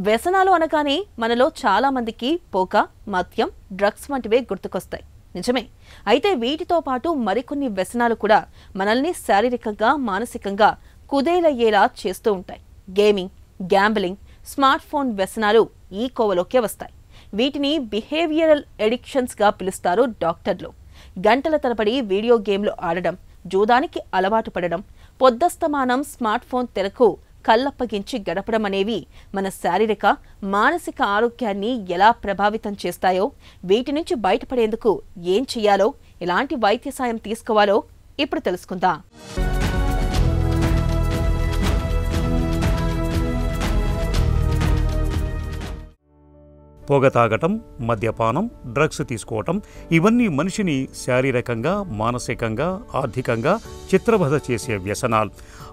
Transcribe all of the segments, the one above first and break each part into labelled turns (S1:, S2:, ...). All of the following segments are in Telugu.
S1: వ్యసనాలు అనగానే మనలో చాలా మందికి పోక, మద్యం, డ్రగ్స్ వంటివే గుర్తుకొస్తాయి. నిజమే. అయితే వీటితో పాటు మరికొన్ని వ్యసనాలు కూడా మనల్ని శారీరకంగా, మానసికంగా కుదేలయ్యేలా చేస్తూ ఉంటాయి. గేమింగ్, గ్యాంబ్లింగ్, స్మార్ట్ ఫోన్ వ్యసనాలు ఈ కోవలోకే వస్తాయి. వీటిని బిహేవియరల్ ఎడిక్షన్స్ గా పిలుస్తారు డాక్టర్లు. గంటల తరబడి వీడియో గేమ్లు ఆడడం, జూదానికి అలవాటు పడడం, పొద్దస్తమానం స్మార్ట్ ఫోన్ తెరకు కళ్ళప్పగించి గడపడం అనేవి మన శారీరక, మానసిక ఆరోగ్యాన్ని ఎలా ప్రభావితం చేస్తాయో, వీటి నుంచి బయటపడేందుకు ఏం చేయాలో, ఎలాంటి వైద్య సాయం తీసుకోవాలో ఇప్పుడు తెలుసుకుందాం.
S2: పొగ తాగటం, మద్యపానం, డ్రగ్స్ తీసుకోవటం ఇవన్నీ మనిషిని శారీరకంగా, మానసికంగా, ఆర్థికంగా చిత్రవధ చేసే వ్యసనాలు.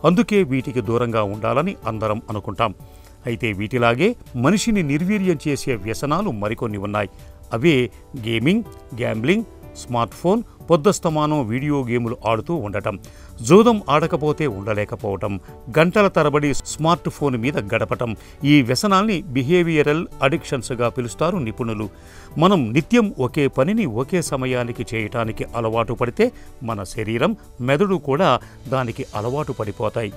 S2: అందుకే వీటికి దూరంగా ఉండాలని అందరం అనుకుంటాం. అయితే వీటిలాగే మనిషిని నిర్వీర్యం చేసే వ్యసనాలు మరికొన్ని ఉన్నాయి. అవే గేమింగ్, గ్యాంబ్లింగ్, స్మార్ట్ ఫోన్, పొద్దస్తమానం వీడియో గేములు ఆడుతూ ఉండటం, జూదం ఆడకపోతే ఉండలేకపోవటం, గంటల తరబడి స్మార్ట్ ఫోన్ మీద గడపటం. ఈ వ్యసనాల్ని బిహేవియరల్ అడిక్షన్స్గా పిలుస్తారు నిపుణులు. మనం నిత్యం ఒకే పనిని ఒకే సమయానికి చేయటానికి అలవాటు పడితే మన శరీరం, మెదడు కూడా దానికి అలవాటు పడిపోతాయి.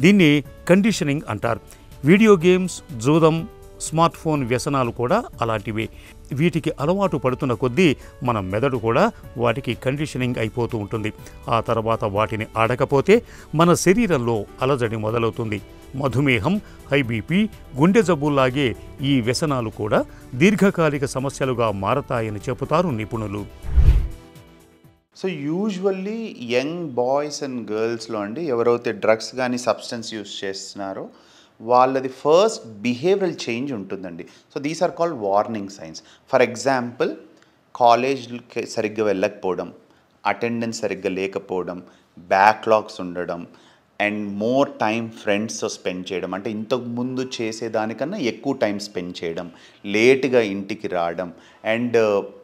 S2: దీన్ని కండిషనింగ్ అంటారు. వీడియో గేమ్స్, జూదం, స్మార్ట్ ఫోన్ వ్యసనాలు కూడా అలాంటివే. వీటికి అలవాటు పడుతున్న కొద్దీ మన మెదడు కూడా వాటికి కండిషనింగ్ అయిపోతూ ఉంటుంది. ఆ తర్వాత వాటిని ఆడకపోతే మన శరీరంలో అలజడి మొదలవుతుంది. మధుమేహం, హై బీపీ, గుండె జబ్బుల్లాగే ఈ వ్యసనాలు కూడా దీర్ఘకాలిక సమస్యలుగా మారతాయని చెబుతారు నిపుణులు.
S3: So usually young boys and గర్ల్స్లో అండి ఎవరైతే డ్రగ్స్ కానీ సబ్స్టెన్స్ యూస్ చేస్తున్నారో వాళ్ళది ఫస్ట్ బిహేవియరల్ చేంజ్ ఉంటుందండి. So these are called warning signs. For example, కాలేజ్కి సరిగ్గా వెళ్ళకపోవడం, అటెండెన్స్ సరిగ్గా లేకపోవడం, బ్యాక్లాగ్స్ ఉండడం, అండ్ మోర్ టైం ఫ్రెండ్స్తో స్పెండ్ చేయడం, అంటే ఇంతకు ముందు చేసేదానికన్నా ఎక్కువ టైం స్పెండ్ చేయడం, లేట్గా ఇంటికి రావడం, అండ్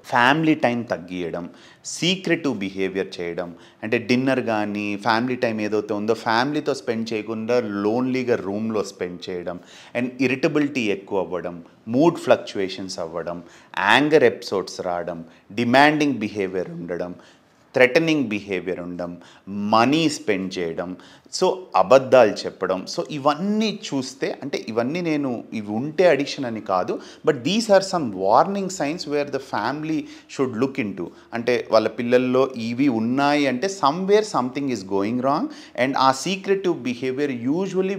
S3: ఫ్యామిలీ టైం తగ్గియడం, సీక్రెటివ్ బిహేవియర్ చేయడం, అంటే డిన్నర్ కానీ ఫ్యామిలీ టైం ఏదైతే ఉందో ఫ్యామిలీతో స్పెండ్ చేయకుండా లోన్లీగా రూమ్లో స్పెండ్ చేయడం, అండ్ ఇరిటబిలిటీ ఎక్కువ అవ్వడం, మూడ్ ఫ్లక్చువేషన్స్ అవ్వడం, యాంగర్ ఎపిసోడ్స్ రావడం, డిమాండింగ్ బిహేవియర్ ఉండడం, థ్రెటనింగ్ బిహేవియర్ ఉండడం, మనీ స్పెండ్ చేయడం, సో అబద్ధాలు చెప్పడం. సో ఇవన్నీ చూస్తే, అంటే ఇవన్నీ నేను ఇవి ఉంటే అడిక్షన్ అని కాదు, but these are some warning signs where the family should look into. అంటే వాళ్ళ పిల్లల్లో ఇవి ఉన్నాయి అంటే somewhere something is going wrong, and ఆ secretive behaviour usually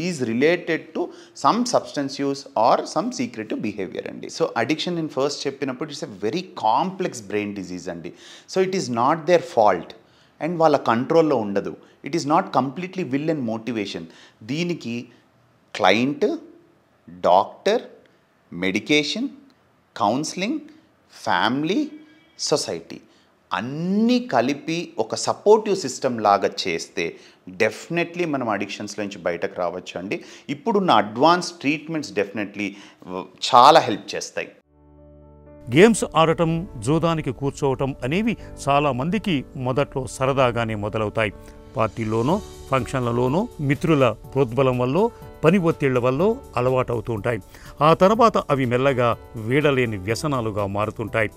S3: is related to some substance use or some secretive behaviour అండి. సో అడిక్షన్ నేను ఫస్ట్ చెప్పినప్పుడు it's a very complex brain disease అండి. So it is not their fault and వాళ్ళ కంట్రోల్లో ఉండదు. It is not completely will and motivation. దీనికి client, doctor, medication, counselling, family, society అన్నీ కలిపి ఒక సపోర్టివ్ సిస్టమ్ లాగా చేస్తే డెఫినెట్లీ మనం అడిక్షన్స్లో నుంచి బయటకు రావచ్చు అండి. ఇప్పుడున్న అడ్వాన్స్ ట్రీట్మెంట్స్ డెఫినెట్లీ చాలా హెల్ప్ చేస్తాయి.
S2: గేమ్స్ ఆడటం, జూదానికి కూర్చోవటం అనేవి చాలామందికి మొదట్లో సరదాగానే మొదలవుతాయి. పార్టీల్లోనో, ఫంక్షన్లలోనో, మిత్రుల ప్రోద్బలం వల్ల, పని ఒత్తిళ్ల వల్ల అలవాటవుతూ ఉంటాయి. ఆ తర్వాత అవి మెల్లగా వీడలేని వ్యసనాలుగా మారుతుంటాయి.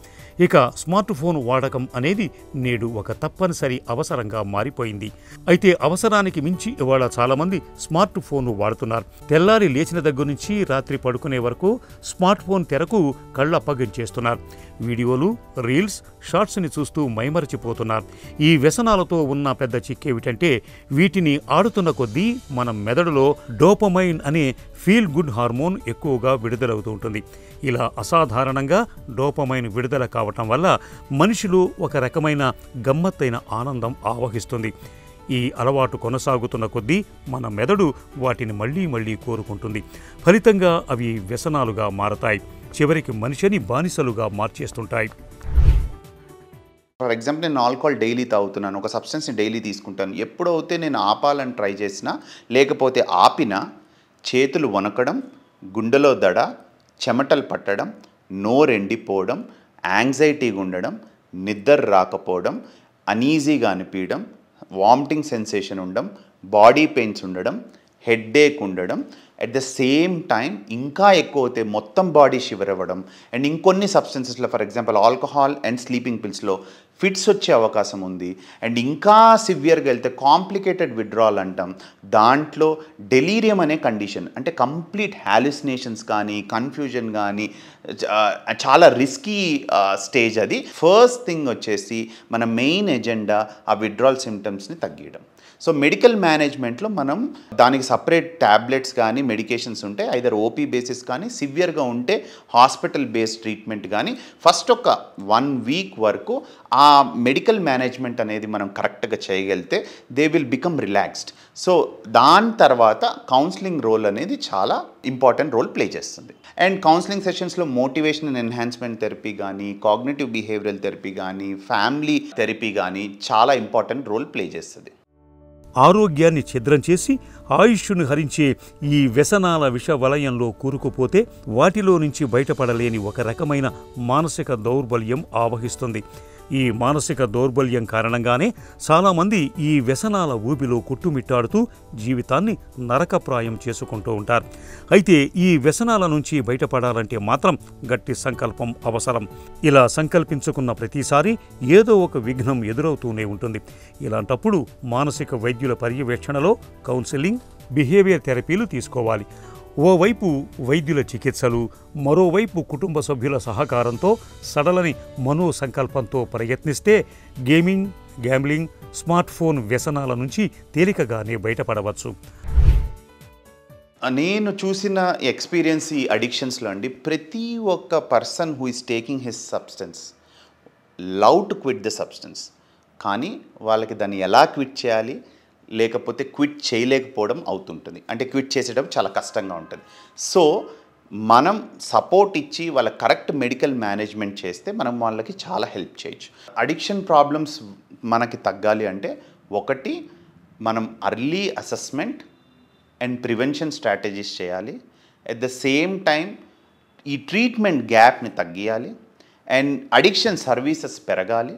S2: ఇక స్మార్ట్ ఫోన్ వాడకం అనేది నేడు ఒక తప్పనిసరి అవసరంగా మారిపోయింది. అయితే అవసరానికి మించి ఇవాళ చాలామంది స్మార్ట్ ఫోన్ వాడుతున్నారు. తెల్లారి లేచిన దగ్గర నుంచి రాత్రి పడుకునే వరకు స్మార్ట్ ఫోన్ తెరకు కళ్ళప్పగించేస్తున్నారు. వీడియోలు, రీల్స్, షార్ట్స్ని చూస్తూ మైమరచిపోతున్నారు. ఈ వ్యసనాలతో ఉన్న పెద్ద చిక్కేమిటంటే వీటిని ఆడుతున్న కొద్దీ మన మెదడులో డోపమైన్ అనే ఫీల్ గుడ్ హార్మోన్ ఎక్కువగా విడుదలవుతూ ఉంటుంది. ఇలా అసాధారణంగా డోపమైన్ విడుదల కావటం వల్ల మనిషిలో ఒక రకమైన గమ్మత్తైన ఆనందం ఆవహిస్తుంది. ఈ అలవాటు కొనసాగుతున్న కొద్దీ మన మెదడు వాటిని మళ్లీ మళ్లీ కోరుకుంటుంది. ఫలితంగా అవి వ్యసనాలుగా మారతాయి. చివరికి మనిషిని బానిసలుగా మార్చేస్తుంటాయి.
S3: ఫర్ ఎగ్జాంపుల్, నేను ఆల్కహాల్ డైలీ తాగుతున్నాను, ఒక సబ్స్టెన్స్ని డైలీ తీసుకుంటాను. ఎప్పుడైతే నేను ఆపాలని ట్రై చేసినా, లేకపోతే ఆపినా చేతులు వణకడం, గుండెలో దడ, చెమటలు పట్టడం, నోరు ఎండిపోవడం, యాంగ్జైటీగా ఉండడం, నిద్ర రాకపోవడం, అనీజీగా అనిపించడం, వామిటింగ్ సెన్సేషన్ ఉండడం, బాడీ పెయిన్స్ ఉండడం, హెడ్ఏక్ ఉండడం, అట్ ద సేమ్ టైం ఇంకా ఎక్కువ అయితే మొత్తం బాడీ షివర్ అవ్వడం, అండ్ ఇంకొన్ని సబ్స్టెన్సెస్లో for example alcohol and sleeping పిల్స్లో ఫిట్స్ వచ్చే అవకాశం ఉంది. అండ్ ఇంకా సివియర్గా వెళ్తే కాంప్లికేటెడ్ విత్డ్రాల్ అంటాం, దాంట్లో డెలీరియం అనే కండిషన్, అంటే కంప్లీట్ హాలుసినేషన్స్ కానీ కన్ఫ్యూజన్ కానీ చాలా రిస్కీ స్టేజ్ అది. ఫస్ట్ థింగ్ వచ్చేసి మన మెయిన్ ఎజెండా ఆ విత్డ్రాల్ సిమ్టమ్స్ని తగ్గించడం. సో మెడికల్ మేనేజ్మెంట్లో మనం దానికి సపరేట్ ట్యాబ్లెట్స్ కానీ మెడికేషన్స్ ఉంటాయి, ఐదర్ ఓపీ బేసిస్ కానీ సివియర్గా ఉంటే హాస్పిటల్ బేస్డ్ ట్రీట్మెంట్ కానీ ఫస్ట్ ఒక 1 వీక్ వరకు ఆ మెడికల్ మేనేజ్మెంట్ అనేది మనం కరెక్ట్గా చేయగలిగితే they will become relaxed. So దాని తర్వాత కౌన్సిలింగ్ రోల్ అనేది చాలా ఇంపార్టెంట్ రోల్ ప్లే చేస్తుంది. అండ్ కౌన్సిలింగ్ సెషన్స్లో మోటివేషన్ అండ్ ఎన్హాన్స్మెంట్ థెరపీ కానీ కాగ్నిటివ్ బిహేవియరల్ థెరపీ కానీ ఫ్యామిలీ థెరపీ కానీ చాలా ఇంపార్టెంట్ రోల్ ప్లే చేస్తుంది.
S2: ఆరోగ్యాన్ని ఛిద్రం చేసి ఆయుష్ను హరించే ఈ వ్యసనాల విష వలయంలో కూరుకుపోతే వాటిలో నుంచి బయటపడలేని ఒక రకమైన మానసిక దౌర్బల్యం ఆవహిస్తుంది. ఈ మానసిక దౌర్బల్యం కారణంగానే చాలామంది ఈ వ్యసనాల ఊబిలో కుట్టుమిట్టాడుతూ జీవితాన్ని నరకప్రాయం చేసుకుంటూ ఉంటారు. అయితే ఈ వ్యసనాల నుంచి బయటపడాలంటే మాత్రం గట్టి సంకల్పం అవసరం. ఇలా సంకల్పించుకున్న ప్రతిసారి ఏదో ఒక విఘ్నం ఎదురవుతూనే ఉంటుంది. ఇలాంటప్పుడు మానసిక వైద్యుల పర్యవేక్షణలో కౌన్సిలింగ్, బిహేవియర్ థెరపీలు తీసుకోవాలి. ఓవైపు వైద్యుల చికిత్సలు, మరోవైపు కుటుంబ సభ్యుల సహకారంతో సడలని మనో సంకల్పంతో ప్రయత్నిస్తే గేమింగ్, గ్యాంబ్లింగ్, స్మార్ట్ ఫోన్ వ్యసనాల నుంచి తేలికగానే బయటపడవచ్చు.
S3: నేను చూసిన ఎక్స్పీరియన్స్ ఈ అడిక్షన్స్లో అండి, ప్రతి ఒక్క person who is taking his substance love to quit the substance, కానీ వాళ్ళకి దాన్ని ఎలా క్విట్ చేయాలి లేకపోతే క్విట్ చేయలేకపోవడం అవుతుంటుంది. అంటే క్విట్ చేసేటప్పుడు చాలా కష్టంగా ఉంటుంది. సో మనం సపోర్ట్ ఇచ్చి వాళ్ళ కరెక్ట్ మెడికల్ మేనేజ్మెంట్ చేస్తే మనం వాళ్ళకి చాలా హెల్ప్ చేయొచ్చు. అడిక్షన్ ప్రాబ్లమ్స్ మనకి తగ్గాలి అంటే ఒకటి మనం early assessment and prevention strategies చేయాలి. అట్ ద సేమ్ టైం ఈ ట్రీట్మెంట్ గ్యాప్ని తగ్గియాలి. అండ్ అడిక్షన్ సర్వీసెస్ పెరగాలి.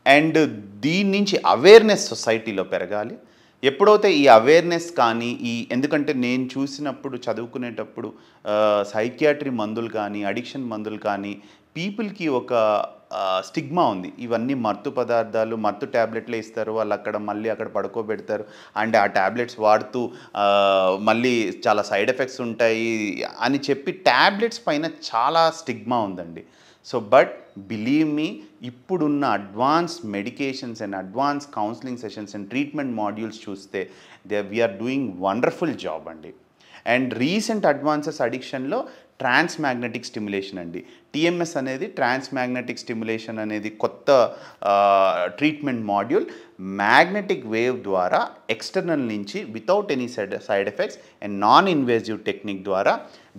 S3: అండ్ దీని నుంచి అవేర్నెస్ సొసైటీలో పెరగాలి. ఎప్పుడైతే ఈ అవేర్నెస్ కానీ ఎందుకంటే నేను చూసినప్పుడు చదువుకునేటప్పుడు సైకియాట్రీ మందులు కానీ అడిక్షన్ మందులు కానీ పీపుల్కి ఒక స్టిగ్మా ఉంది. ఇవన్నీ మత్తు పదార్థాలు, మత్తు ట్యాబ్లెట్లే ఇస్తారు, వాళ్ళు మళ్ళీ అక్కడ పడుకోబెడతారు, అండ్ ఆ ట్యాబ్లెట్స్ వాడుతూ మళ్ళీ చాలా సైడ్ ఎఫెక్ట్స్ ఉంటాయి అని చెప్పి ట్యాబ్లెట్స్ పైన చాలా స్టిగ్మా ఉందండి. సో బట్ బిలీవ్ మీ, ఇప్పుడున్న advance medications and advance counselling sessions and treatment modules చూస్తే వీఆర్ డూయింగ్ వండర్ఫుల్ జాబ్ అండి. అండ్ రీసెంట్ అడ్వాన్సెస్ అడిక్షన్లో ట్రాన్స్ మ్యాగ్నెటిక్ స్టిమ్యులేషన్ అండి, టీఎంఎస్ అనేది ట్రాన్స్ మ్యాగ్నెటిక్ స్టిమ్యులేషన్ అనేది కొత్త ట్రీట్మెంట్ మాడ్యూల్. మ్యాగ్నెటిక్ వేవ్ ద్వారా ఎక్స్టర్నల్ నుంచి without any side effects and non invasive technique ద్వారా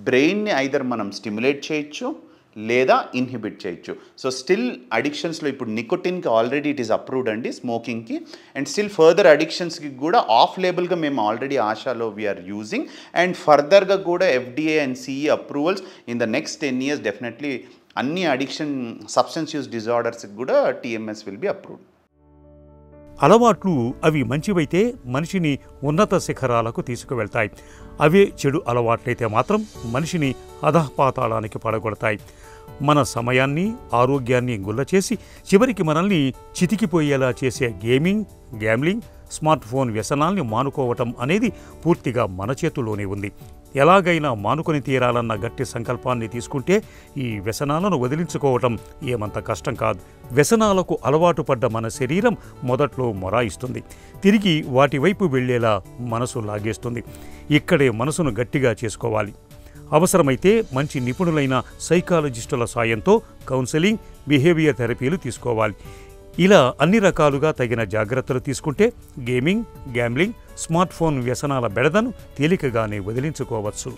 S3: బ్రెయిన్ని ఐదర్ మనం స్టిమ్యులేట్ చేయొచ్చు లేదా ఇన్హిబిట్ చేయొచ్చు. సో స్టిల్ అడిక్షన్స్లో ఇప్పుడు నికోటిన్కి ఆల్రెడీ ఇట్ ఈస్ అప్రూవ్డ్ అండి స్మోకింగ్కి, అండ్ స్టిల్ ఫర్దర్ అడిక్షన్స్కి కూడా ఆఫ్ లేబుల్గా మేము ఆల్రెడీ ఆశాలో వీఆర్ యూజింగ్, అండ్ ఫర్దర్గా కూడా FDA and CE approvals in the next 10 years definitely అన్ని అడిక్షన్ సబ్స్టెన్స్ యూజ్ డిజార్డర్స్కి కూడా టీఎంఎస్ విల్ బి అప్రూవ్డ్.
S2: అలవాట్లు అవి మంచివైతే మనిషిని ఉన్నత శిఖరాలకు తీసుకువెళ్తాయి. అవే చెడు అలవాట్లయితే మాత్రం మనిషిని అధఃపాతాళానికి పడగొడతాయి. మన సమయాన్ని, ఆరోగ్యాన్ని గుల్లచేసి చివరికి మనల్ని చితికిపోయేలా చేసే గేమింగ్, గ్యాంబ్లింగ్, స్మార్ట్ ఫోన్ వ్యసనాల్ని మానుకోవటం అనేది పూర్తిగా మన చేతుల్లోనే ఉంది. ఎలాగైనా మానుకొని తీరాలన్న గట్టి సంకల్పాన్ని తీసుకుంటే ఈ వ్యసనాలను వదిలించుకోవటం ఏమంత కష్టం కాదు. వ్యసనాలకు అలవాటు పడ్డ మన శరీరం మొదట్లో మొరాయిస్తుంది, తిరిగి వాటి వైపు వెళ్లేలా మనసు లాగేస్తుంది. ఇక్కడే మనసును గట్టిగా చేసుకోవాలి. అవసరమైతే మంచి నిపుణులైన సైకాలజిస్టుల సాయంతో కౌన్సిలింగ్, బిహేవియర్ థెరపీలు తీసుకోవాలి. ఇలా అన్ని రకాలుగా తగిన జాగ్రత్తలు తీసుకుంటే గేమింగ్, గ్యాంబ్లింగ్, స్మార్ట్ ఫోన్ వ్యసనాల బెడదను తేలికగానే వదిలించుకోవచ్చు.